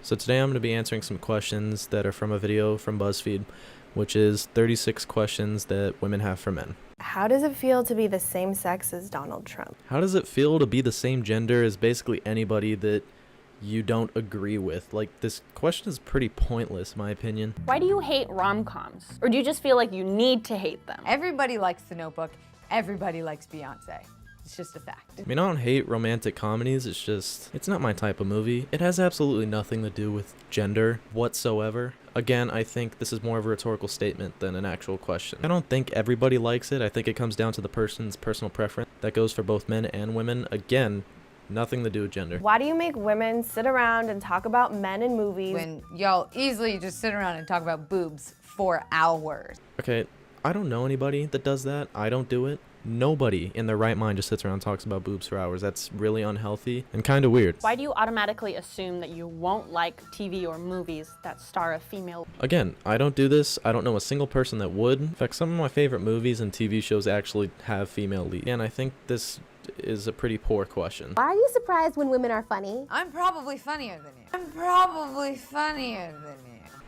So today I'm going to be answering some questions that are from a video from Buzzfeed, which is 36 questions that women have for men. How does it feel to be the same sex as Donald Trump? How does it feel to be the same gender as basically anybody that you don't agree with? Like, this question is pretty pointless, in my opinion. Why do you hate rom-coms? Or do you just feel like you need to hate them? Everybody likes The Notebook. Everybody likes Beyonce. It's just a fact. I mean, I don't hate romantic comedies, it's not my type of movie. It has absolutely nothing to do with gender whatsoever. Again, I think this is more of a rhetorical statement than an actual question. I don't think everybody likes it. I think it comes down to the person's personal preference. That goes for both men and women. Again, nothing to do with gender. Why do you make women sit around and talk about men in movies When y'all easily just sit around and talk about boobs for hours. Okay, I don't know anybody that does that. I don't do it. Nobody in their right mind just sits around and talks about boobs for hours. That's really unhealthy and kind of weird. Why do you automatically assume that you won't like TV or movies that star a female? Again, I don't do this. I don't know a single person that would. In fact, some of my favorite movies and TV shows actually have female leads. And I think this is a pretty poor question. Why are you surprised when women are funny? I'm probably funnier than you.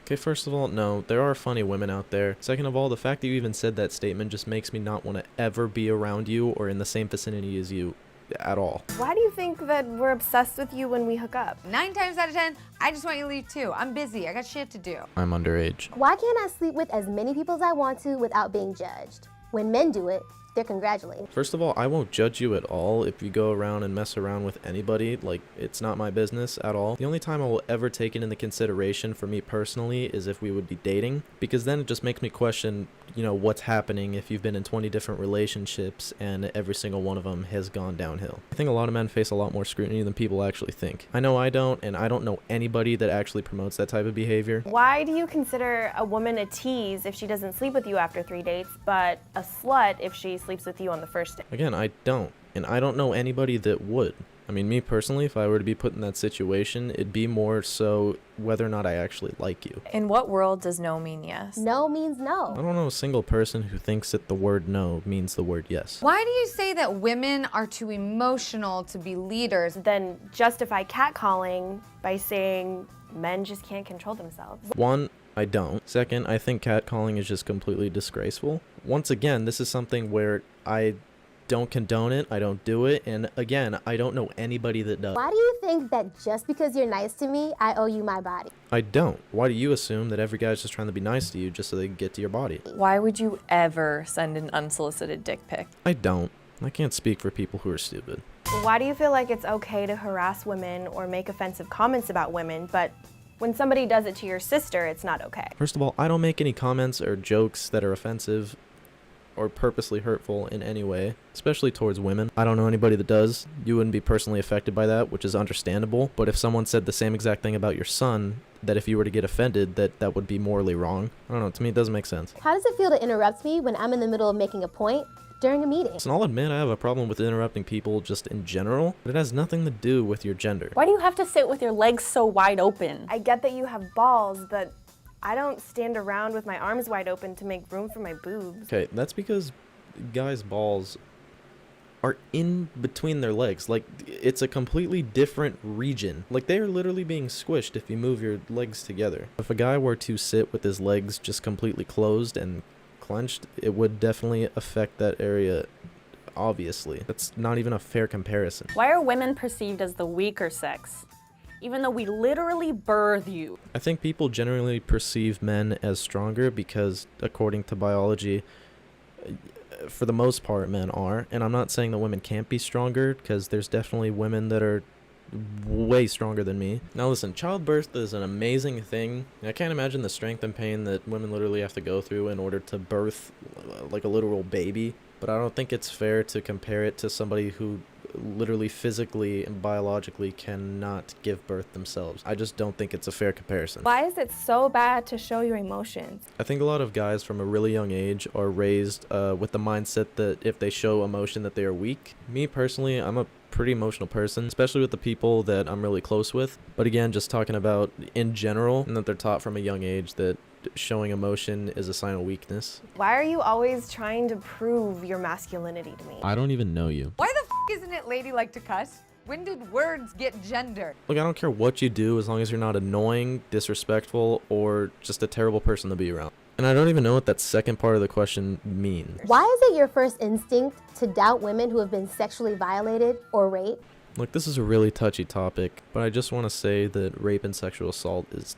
Okay, first of all, no, there are funny women out there. Second of all, the fact that you even said that statement just makes me not want to ever be around you or in the same vicinity as you at all. Why do you think that we're obsessed with you when we hook up? 9 times out of 10, I just want you to leave too. I'm busy. I got shit to do. I'm underage. Why can't I sleep with as many people as I want to without being judged? When men do it, they're congratulated. First of all, I won't judge you at all if you go around and mess around with anybody. Like, it's not my business at all. The only time I will ever take it into consideration for me personally is if we would be dating, because then it just makes me question, you know, what's happening if you've been in 20 different relationships and every single one of them has gone downhill. I think a lot of men face a lot more scrutiny than people actually think. I know I don't, and I don't know anybody that actually promotes that type of behavior. Why do you consider a woman a tease if she doesn't sleep with you after 3 dates, but a slut if she sleeps with you on the first date? Again, I don't, and I don't know anybody that would. I mean, me personally, if I were to be put in that situation, it'd be more so whether or not I actually like you. In what world does no mean yes? No means I no. don't know a single person who thinks that the word no means the word yes. Why do you say that women are too emotional to be leaders? Then justify catcalling by saying men just can't control themselves. One, I don't. Second, I think catcalling is just completely disgraceful. Once again, this is something where I don't condone it, I don't do it, and again, I don't know anybody that does. Why do you think that just because you're nice to me, I owe you my body? I don't. Why do you assume that every guy's just trying to be nice to you just so they can get to your body? Why would you ever send an unsolicited dick pic? I don't. I can't speak for people who are stupid. Why do you feel like it's okay to harass women or make offensive comments about women, but when somebody does it to your sister, it's not okay? First of all, I don't make any comments or jokes that are offensive or purposely hurtful in any way, especially towards women. I don't know anybody that does. You wouldn't be personally affected by that, which is understandable. But if someone said the same exact thing about your son, that if you were to get offended, that would be morally wrong. I don't know, to me it doesn't make sense. How does it feel to interrupt me when I'm in the middle of making a point during a meeting? So I'll admit I have a problem with interrupting people just in general, but it has nothing to do with your gender. Why do you have to sit with your legs so wide open? I get that you have balls, but I don't stand around with my arms wide open to make room for my boobs. Okay, that's because guys' balls are in between their legs. Like, it's a completely different region. Like, they are literally being squished if you move your legs together. If a guy were to sit with his legs just completely closed and clenched, it would definitely affect that area, obviously. That's not even a fair comparison. Why are women perceived as the weaker sex, even though we literally birth you? I think people generally perceive men as stronger because, according to biology, for the most part, men are. And I'm not saying that women can't be stronger, because there's definitely women that are way stronger than me. Now listen, childbirth is an amazing thing. I can't imagine the strength and pain that women literally have to go through in order to birth like a literal baby. But I don't think it's fair to compare it to somebody who literally physically and biologically cannot give birth themselves. I just don't think it's a fair comparison. Why is it so bad to show your emotions? I think a lot of guys from a really young age are raised with the mindset that if they show emotion that they are weak. Me personally, I'm a pretty emotional person, especially with the people that I'm really close with. But again, just talking about in general, and that they're taught from a young age that showing emotion is a sign of weakness. Why are you always trying to prove your masculinity to me? I don't even know you. Why the f isn't it ladylike to cuss? When did words get gendered? Look, I don't care what you do as long as you're not annoying, disrespectful, or just a terrible person to be around. And I don't even know what that second part of the question means. Why is it your first instinct to doubt women who have been sexually violated or raped? Look, this is a really touchy topic, but I just want to say that rape and sexual assault is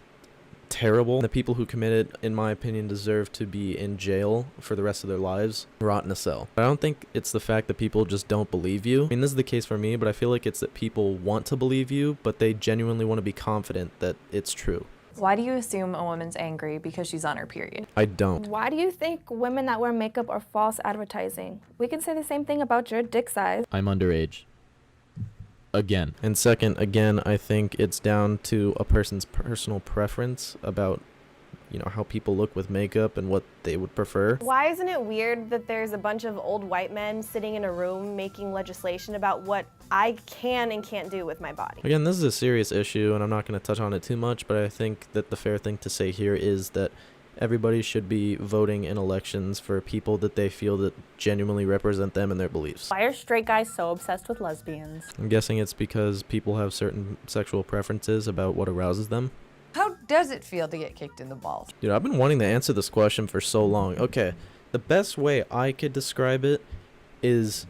terrible. The people who commit it, in my opinion, deserve to be in jail for the rest of their lives, rot in a cell. But I don't think it's the fact that people just don't believe you. I mean, this is the case for me, but I feel like it's that people want to believe you, but they genuinely want to be confident that it's true. Why do you assume a woman's angry because she's on her period? I don't. Why do you think women that wear makeup are false advertising? We can say the same thing about your dick size. I'm underage. Again. And second, again, I think it's down to a person's personal preference about, you know, how people look with makeup and what they would prefer. Why isn't it weird that there's a bunch of old white men sitting in a room making legislation about what I can and can't do with my body? Again, this is a serious issue, and I'm not going to touch on it too much, but I think that the fair thing to say here is that everybody should be voting in elections for people that they feel that genuinely represent them and their beliefs. Why are straight guys so obsessed with lesbians? I'm guessing it's because people have certain sexual preferences about what arouses them. How does it feel to get kicked in the balls? Dude, I've been wanting to answer this question for so long. Okay, the best way I could describe it is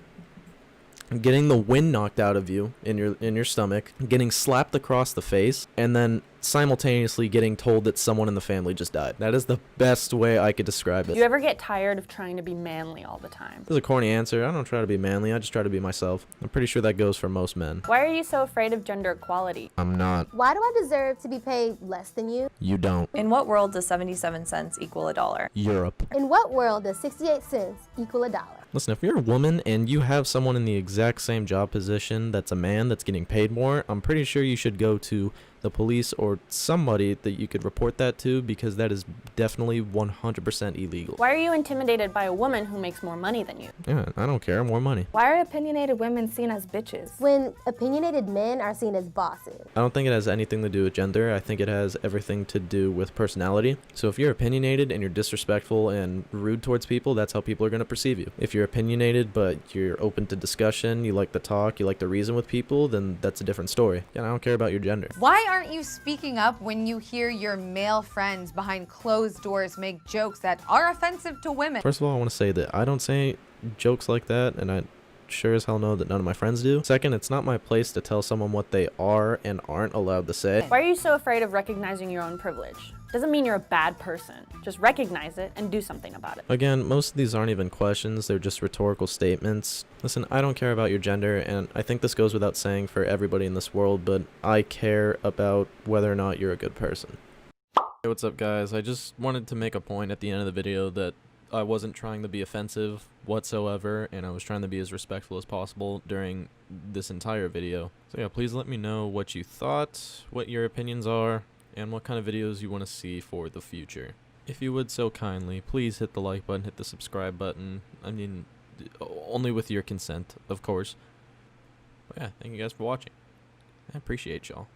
getting the wind knocked out of you in your stomach, getting slapped across the face, and then simultaneously getting told that someone in the family just died. That is the best way I could describe Do it. you ever get tired of trying to be manly all the time? This is a corny answer. I don't try to be manly. I just try to be myself. I'm pretty sure that goes for most men. Why are you so afraid of gender equality? I'm not. Why do I deserve to be paid less than you? You don't. In what world does 77 cents equal $1? Europe. In what world does 68 cents equal $1? Listen, if you're a woman and you have someone in the exact same job position that's a man that's getting paid more, I'm pretty sure you should go to the police or somebody that you could report that to, because that is definitely 100% illegal. Why are you intimidated by a woman who makes more money than you? Yeah, I don't care. More money. Why are opinionated women seen as bitches? When opinionated men are seen as bosses. I don't think it has anything to do with gender. I think it has everything to do with personality. So if you're opinionated and you're disrespectful and rude towards people, that's how people are going to perceive you. If you're opinionated but you're open to discussion, you like to talk, you like to reason with people, then that's a different story. And I don't care about your gender. Why aren't you speaking up when you hear your male friends behind closed doors make jokes that are offensive to women? First of all, I want to say that I don't say jokes like that, and I sure as hell know that none of my friends do. Second, it's not my place to tell someone what they are and aren't allowed to say. Why are you so afraid of recognizing your own privilege? Doesn't mean you're a bad person. Just recognize it and do something about it. Again, most of these aren't even questions, they're just rhetorical statements. Listen, I don't care about your gender, and I think this goes without saying for everybody in this world, but I care about whether or not you're a good person. Hey, what's up guys? I just wanted to make a point at the end of the video that I wasn't trying to be offensive whatsoever, and I was trying to be as respectful as possible during this entire video. So yeah, please let me know what you thought, what your opinions are, and what kind of videos you want to see for the future. If you would so kindly, please hit the like button, hit the subscribe button. I mean, only with your consent, of course. But yeah, thank you guys for watching. I appreciate y'all.